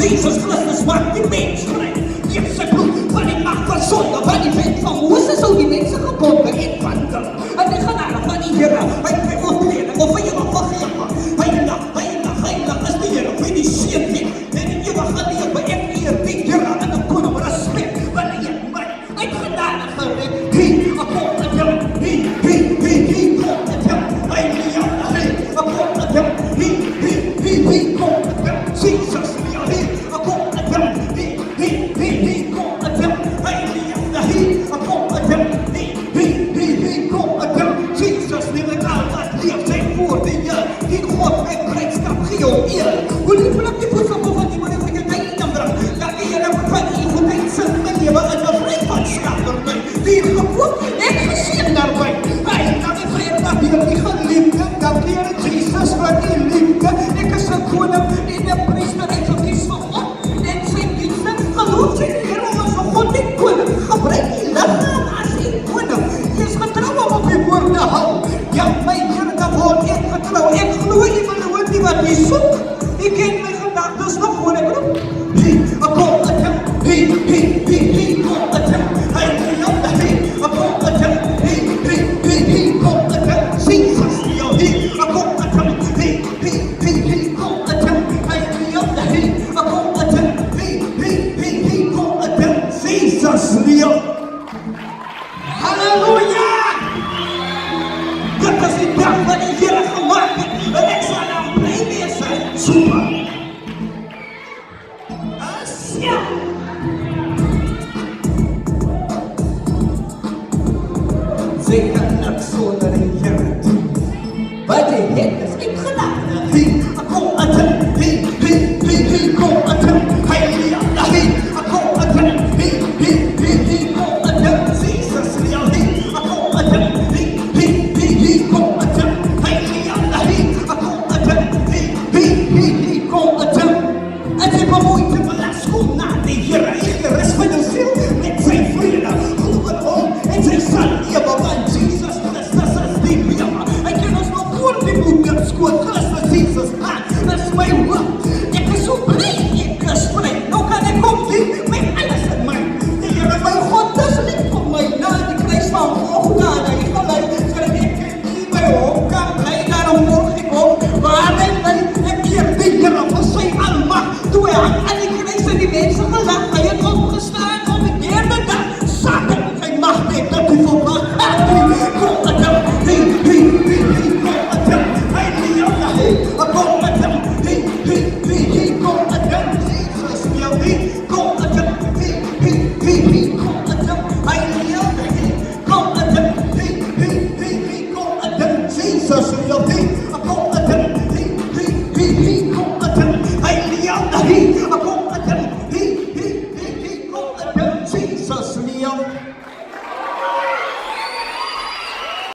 Jesus Christus maakt die mens vrij. Die heeft zijn bloed van die macht van zonde, van die wet van Moses, zo die mensen gebonden in wandelen. En de genade van die Heer, hij heeft overleden, of hij nog vergeven. Heilig is de Heer, wie die zeer niet. En die Heer gaat die op een eer die Heer, en dan kunnen we respect, want hij heeft mij uit genade gered. Hij komt met hem, hij komt met hem, hij komt met hem, hij komt met hem, Jesus. Ik ken mijn gedachten nog voor hem. Hij komt met hem. Hij komt met hem. Hij komt met hem. Hij komt met hem. Hij komt met hem. Jesus, hij komt met hem. Hij komt met hem. Hij komt met hem. Hij komt met hem. Hij komt met hem. Jesus, halleluja! Dat is die dag van die Heer gemaakt heeft. En ik zal aan blij mee zijn. Super. Asja. Zij kan niks zonder een Heer doen. Wat de Heer is ik gedaan. Hij komt met hem. Hij komt met hem. Hij komt met hem. Hij komt met hem. Jesus, hij komt met hem. Hij komt met hem. Hij komt met hem. Hij komt met hem. En hij bemoeit hem laat schoon na de Heer. Eigen rest van je ziel met zijn vrede. Geloof om en zijn zal leven. Want Jesus Christus is die leven. Hij kan ons nog voor die moeder schoon. Christus Jesus, dat is mijn wil. Ik is zo blij, ik is vrij. Nou kan ik ook niet met alles in mij. De Heer, mijn God, dat is lief voor mij. Na de kruis van Golgotha, ik gelijk. Zodat ik niet bij hem kan blij. Daarom word ik ook. Waar ik hier de Heer van zijn almacht. Toen hij aan die kruis en die mensen gelacht. Hij heeft opgestaan op de derde dag. Satan, hij mag niet dat hij voorbij gaat. Hij komt met hem. Hij komt met hem. Hij komt met hem. Hij komt met hem. Jesus, hij komt met hem. Hij komt met hem. Hij komt met hem. Hij komt met hem. Jesus, hij